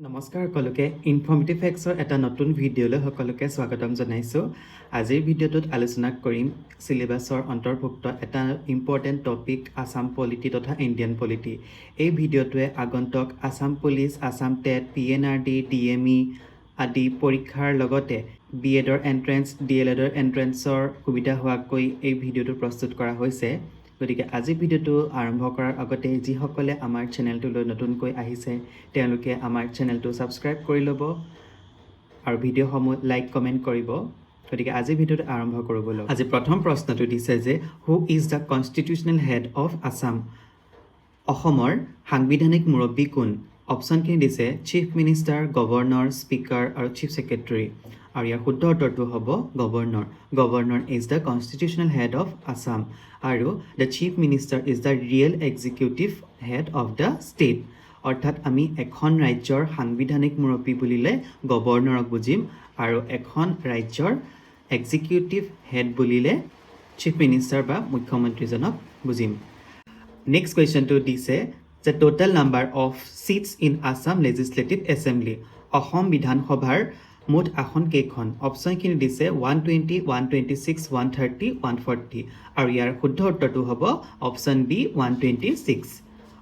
নমস্কাৰ সকলোকে ইনফৰ্মেটিভ ফেক্টছৰ এটা নতুন ভিডিঅ'লৈ সকলোকে স্বাগতম জনাইছোঁ। আজিৰ ভিডিঅ'টোত আলোচনা কৰিম চিলেবাছৰ অন্তৰ্ভুক্ত এটা ইম্পৰ্টেণ্ট টপিক আছাম পলিটি তথা ইণ্ডিয়ান পলিটি। এই ভিডিঅ'টোৱে আগন্তুক Assam police, Assam TET, PNRD, DME আদি পৰীক্ষাৰ লগতে BEdৰ এণ্ট্ৰেন্স, DLEdৰ এণ্ট্ৰেন্সৰ সুবিধা হোৱাকৈ এই ভিডিঅ'টো প্ৰস্তুত কৰা হৈছে। গতিকে আজি ভিডিঅ'টো আৰম্ভ কৰাৰ আগতে যিসকলে আমাৰ চেনেলটোলৈ নতুনকৈ আহিছে তেওঁলোকে আমাৰ চেনেলটো ছাবস্ক্ৰাইব কৰি ল'ব আৰু ভিডিঅ'সমূহ লাইক কমেণ্ট কৰিব। গতিকে আজি ভিডিঅ'টো আৰম্ভ কৰোঁ ব'লক। আজি প্ৰথম প্ৰশ্নটো দিছে যে who is the constitutional head of Assam? অসমৰ সাংবিধানিক মুৰব্বী কোন? অপশ্যনখিনি দিছে চিফ মিনিষ্টাৰ, গভৰ্ণৰ, স্পীকাৰ আৰু চিফ ছেক্ৰেটাৰী। আৰু ইয়াৰ শুদ্ধ উত্তৰটো হ'ব governor. Governor is the constitutional head of Assam আৰু the chief minister is the real executive head of the state. অৰ্থাৎ আমি এখন ৰাজ্যৰ সাংবিধানিক মুৰব্বী বুলিলে গভৰ্ণৰক বুজিম আৰু এখন ৰাজ্যৰ এক্সিকিউটিভ হেড বুলিলে চিফ মিনিষ্টাৰ বা মুখ্যমন্ত্ৰীজনক বুজিম। নেক্সট কুৱেশ্যনটো দিছে যে total number of seats in Assam legislative assembly. Assam বিধানসভাৰ মুঠ আসন কেইখন? অপশ্যনখিনি দিছে 120, 126, 130, 140 আৰু ইয়াৰ শুদ্ধ উত্তৰটো হ'ব অপশ্যন বি 126।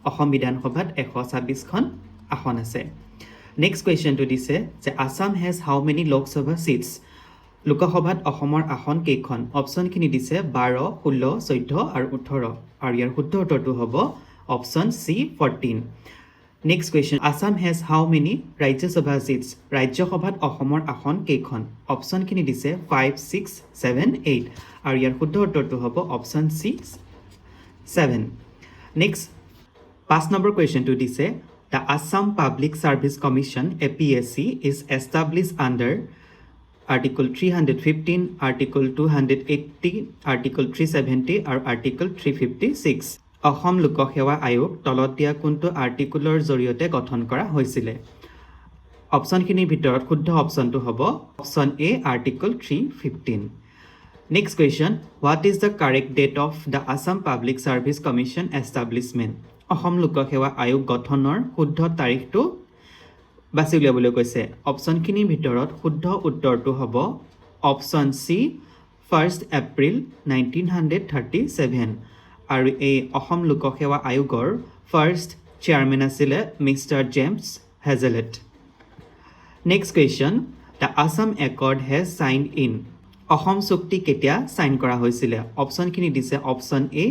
অসম বিধানসভাত 126খন আসন আছে। নেক্সট কুৱেশ্যনটো দিছে যে Assam has how many Lok Sabha seats? লোকসভাত অসমৰ আসন কেইখন? অপশ্যনখিনি দিছে 12, 16, 14 আৰু 18 আৰু ইয়াৰ শুদ্ধ উত্তৰটো হ'ব option C 14। Next question Assam has how many Rajya Sabha seats? ৰাজ্যসভাত অসমৰ আসন কেইখন? অপশ্যনখিনি দিছে 5, 6, 7, 8 আৰু ইয়াৰ শুদ্ধ উত্তৰটো হ'ব অপশ্যন চি 7। নেক্সট 5 নম্বৰ কুৱেশ্যনটো দিছে the Assam public service commission APSC is establish under article 315, article 280, article 370 আৰু আৰ্টিকল 356। অসম লোকসেৱা আয়োগ তলত দিয়া কোনটো আৰ্টিকলৰ জৰিয়তে গঠন কৰা হৈছিলে? অপশ্যনখিনিৰ ভিতৰত শুদ্ধ অপশ্যনটো হ'ব option A article 315। Next question what is the correct date of the Assam public service commission establishment? Assam লোকসেৱা আয়োগ গঠনৰ শুদ্ধ তাৰিখটো বাছি উলিয়াবলৈ কৈছে। অপশ্যনখিনিৰ ভিতৰত শুদ্ধ উত্তৰটো হ'ব অপশ্যন চি 1 এপ্ৰিল 1937 আৰু এই অসম লোকসেৱা আয়োগৰ ফাৰ্ষ্ট চেয়াৰমেন আছিলে mister James Hezlett. Next question the Assam accord has signed in? Assam চুক্তি কেতিয়া চাইন কৰা হৈছিলে? অপশ্যনখিনি দিছে option A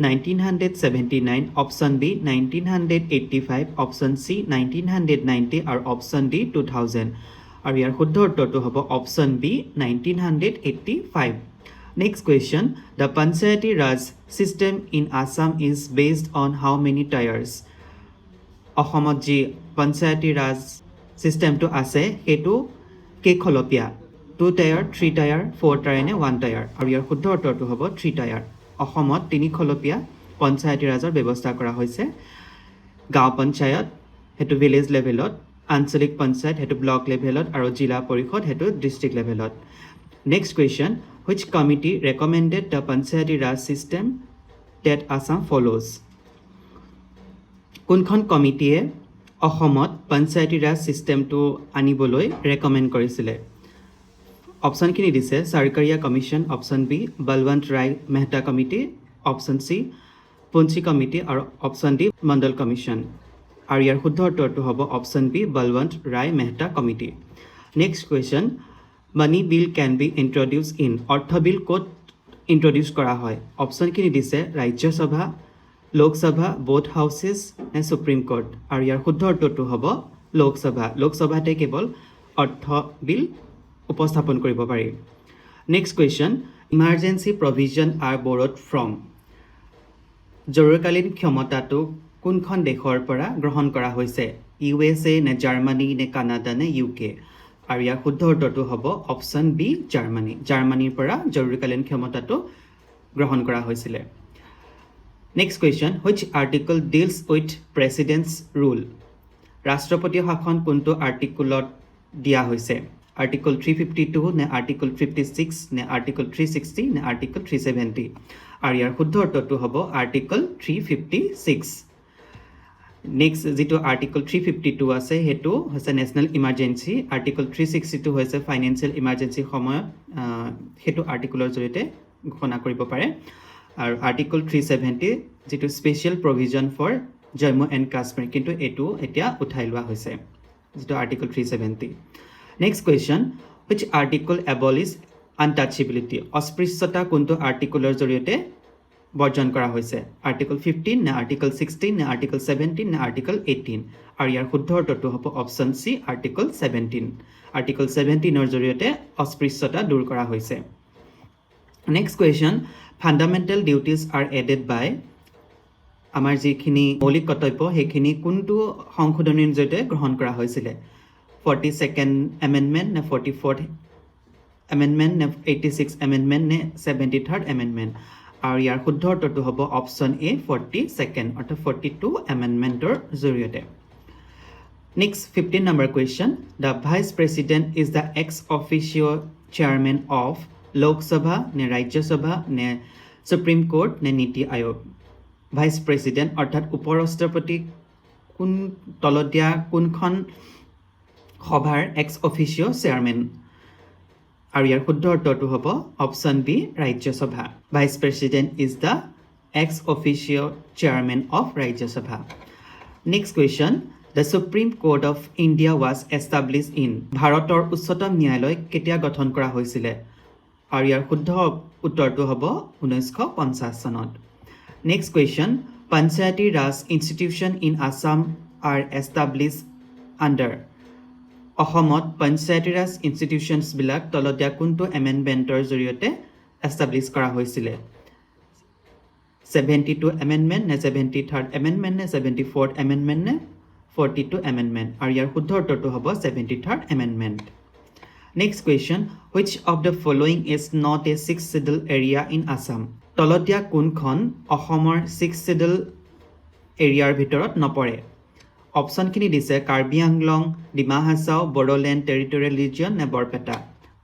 1979, option B 1985, option C 1990 আৰু অপশ্যন ডি 2000 আৰু ইয়াৰ শুদ্ধ উত্তৰটো হ'ব option B 1985। Next question the Panchayati Raj system in Assam is based on how many tiers? অসমত যি পঞ্চায়তী ৰাজ ছিষ্টেমটো আছে সেইটো কেইখলপীয়া? 2 টায়াৰ, 3 টায়াৰ, 4 টায়াৰ নে 1 টায়াৰ আৰু ইয়াৰ শুদ্ধ উত্তৰটো হ'ব 3 টায়াৰ। অসমত 3খলপীয়া পঞ্চায়তী ৰাজৰ ব্যৱস্থা কৰা হৈছে। গাঁও পঞ্চায়ত সেইটো ভিলেজ লেভেলত, আঞ্চলিক পঞ্চায়ত সেইটো ব্লক লেভেলত আৰু জিলা পৰিষদ সেইটো ডিষ্ট্ৰিক্ট লেভেলত। Next question which committee recommended the Panchayati Raj system that Assam follows? কোনখন কমিটিয়ে অসমত পঞ্চায়তী ৰাজ ছিষ্টেমটো আনিবলৈ ৰেকমেণ্ড কৰিছিলে? অপশ্যনখিনি দিছে Sarkaria commission, option B Balwant Rai Mehta committee, option C Punchhi committee আৰু অপশ্যন ডি মণ্ডল কমিশ্যন আৰু ইয়াৰ শুদ্ধ উত্তৰটো হ'ব option B Balwant Rai Mehta committee. Next question money bill can be introduced in? অৰ্থ বিল ক'ত ইণ্ট্ৰডিউচ কৰা হয়? অপশ্যনখিনি দিছে ৰাজ্যসভা, লোকসভা, বোথ হাউচেছ নে সুপ্ৰিম কোৰ্ট আৰু ইয়াৰ শুদ্ধ উত্তৰটো হ'ব লোকসভা। লোকসভাতে কেৱল অৰ্থ বিল উপস্থাপন কৰিব পাৰি। Next question emergency provision are borrowed from? জৰুৰীকালীন ক্ষমতাটো কোনখন দেশৰ পৰা গ্ৰহণ কৰা হৈছে? USA নে জাৰ্মানী নে কানাডা নে UK আৰু ইয়াৰ শুদ্ধ উত্তৰটো হ'ব অপশ্যন বি জাৰ্মানী। জাৰ্মানীৰ পৰা জৰুৰীকালীন ক্ষমতাটো গ্ৰহণ কৰা হৈছিলে। Next question which article deals with president's rule? ৰাষ্ট্ৰপতীয় শাসন কোনটো আৰ্টিকলত দিয়া হৈছে? আৰ্টিকল 352 নে আৰ্টিকল 56 নে আৰ্টিকল 360 নে আৰ্টিকল 370 আৰু ইয়াৰ শুদ্ধ উত্তৰটো হ'ব আৰ্টিকল 356। নেক্সট যেটো আৰ্টিকল 352 আছে হেতু হৈছে নেশনাল ইমাৰ্জেন্সি আৰ্টিকল 362 হৈছে ফাইনেন্সিয়েল ইমাৰ্জেন্সি সময়ত হেতু আৰ্টিকলৰ জৰিয়তে ঘোষণা কৰিব পাৰে আৰু আৰ্টিকল 370 যেটো special provision for Jammu and Kashmir কিন্তু এটো এতিয়া উঠাই লোৱা হৈছে যেটো article 370 next question which article abolish untouchability অস্পৃশ্যতা কোনটো আৰ্টিকলৰ জৰিয়তে বৰ্জন কৰা হৈছে আৰ্টিকল 15 নে আৰ্টিকল 16 নে আৰ্টিকল 17 নে আৰ্টিকল 18 আৰু ইয়াৰ শুদ্ধ উত্তৰটো হ'ব অপচন সি আৰ্টিকল 17 আৰ্টিকল 17 ৰ জৰিয়তে অস্পৃশ্যতা দূৰ কৰা হৈছে next question fundamental duties are added by আমাৰ যিখিনি মৌলিক কৰ্তব্য সেইখিনি কোনটো সংশোধনীৰ জৰিয়তে গ্ৰহণ কৰা হৈছিল 42nd amendment নে 44th amendment নে 86th amendment নে 73rd amendment আৰু ইয়াৰ শুদ্ধ উত্তৰটো হ'ব অপচন এ 42nd অৰ্থাৎ 42 এমেণ্ডমেণ্টৰ জৰিয়তে next 15 number question the vice president is the ex officio chairman of Lok Sabha নে ৰাজ্যসভা নে সুপ্ৰিম কোৰ্ট নে নীতি আয়োগ ভাইচ প্ৰেচিডেণ্ট অৰ্থাৎ উপৰাষ্ট্ৰপতি কোন তলত দিয়া কোনখন সভাৰ এক্স অফিচিঅ চেয়াৰমেন আৰু ইয়াৰ শুদ্ধ উত্তৰটো হ'ব option B Rajya Sabha vice president is the ex officio chairman of Rajya Sabha next question the supreme court of India was establish in ভাৰতৰ উচ্চতম ন্যায়ালয় কেতিয়া গঠন কৰা হৈছিলে আৰু ইয়াৰ শুদ্ধ উত্তৰটো হ'ব 1950 চনত next question Panchayati Raj institution in Assam R establish under অসমত পঞ্চায়তী ৰাজ ইনষ্টিটিউশ্যনছবিলাক তলত দিয়া কোনটো এমেণ্ডমেণ্টৰ জৰিয়তে এষ্টাব্লিছ কৰা হৈছিলে 72 এমেণ্ডমেণ্ট নে 73rd এমেণ্ডমেণ্ট নে 74th এমেণ্ডমেণ্ট নে 42 এমেণ্ডমেণ্ট আৰু ইয়াৰ শুদ্ধ উত্তৰটো হ'ব 73rd amendment next question which of the following is not a sixth schedule area in Assam তলত দিয়া কোনখন অসমৰ 6th schedule এৰিয়াৰ ভিতৰত নপৰে অপশ্যনখিনি দিছে কাৰ্বি আংলং ডিমা হাছাও বড়োলেণ্ড টেৰিটৰিয়েল ৰিজন নে বৰপেটা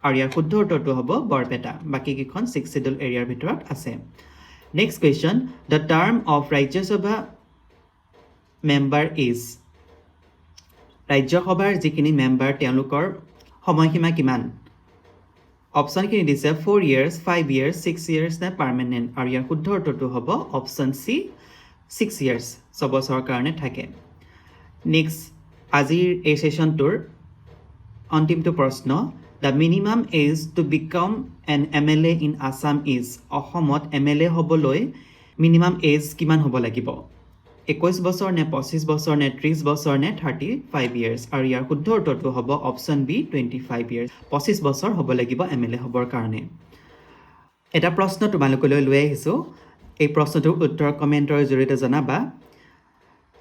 আৰু ইয়াৰ শুদ্ধ উত্তৰটো হ'ব বৰপেটা বাকীকেইখন 6th schedule এৰিয়াৰ ভিতৰত আছে next question the term of Rajya Sabha member is ৰাজ্যসভাৰ যিখিনি মেম্বাৰ তেওঁলোকৰ সময়সীমা কিমান অপশ্যনখিনি দিছে 4 years 5 years 6 years নে পাৰ্মানেণ্ট আৰু ইয়াৰ শুদ্ধ উত্তৰটো হ'ব অপশ্যন চি 6 years 6 বছৰৰ কাৰণে থাকে নেক্সট আজিৰ এই সেশনটোৰ অন্তিমটো প্ৰশ্ন the minimum age to become an MLA in Assam is অসমত MLA হ'বলৈ মিনিমাম এজ কিমান হ'ব লাগিব 21 বছৰ নে 25 বছৰ নে 30 বছৰ নে 35 years আৰু ইয়াৰ শুদ্ধ উত্তৰটো হ'ব অপশ্যন বি 25 years 25 বছৰ হ'ব লাগিব MLA হ'বৰ কাৰণে এটা প্ৰশ্ন তোমালোকলৈ লৈ আহিছোঁ এই প্ৰশ্নটোৰ উত্তৰ কমেণ্টৰ জৰিয়তে জনাবা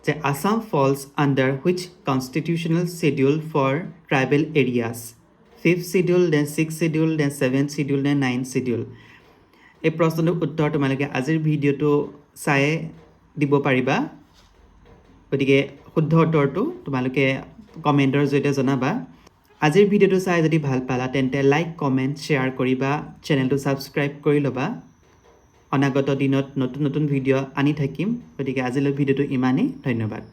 যে Assam falls under which constitutional schedule for tribal areas 5th schedule নে 6th schedule নে 7th schedule নে 9th schedule এই প্ৰশ্নটোৰ উত্তৰ তোমালোকে আজিৰ ভিডিঅ'টো চাই দিব পাৰিবা গতিকে শুদ্ধ উত্তৰটো তোমালোকে কমেণ্টৰ জৰিয়তে জনাবা আজিৰ ভিডিঅ'টো চাই যদি ভাল পালা তেন্তে লাইক কমেণ্ট শ্বেয়াৰ কৰিবা চেনেলটো ছাবস্ক্ৰাইব কৰি ল'বা অনাগত দিনত নতুন নতুন ভিডিঅ' আনি থাকিম গতিকে আজিলৈ ভিডিঅ'টো ইমানেই ধন্যবাদ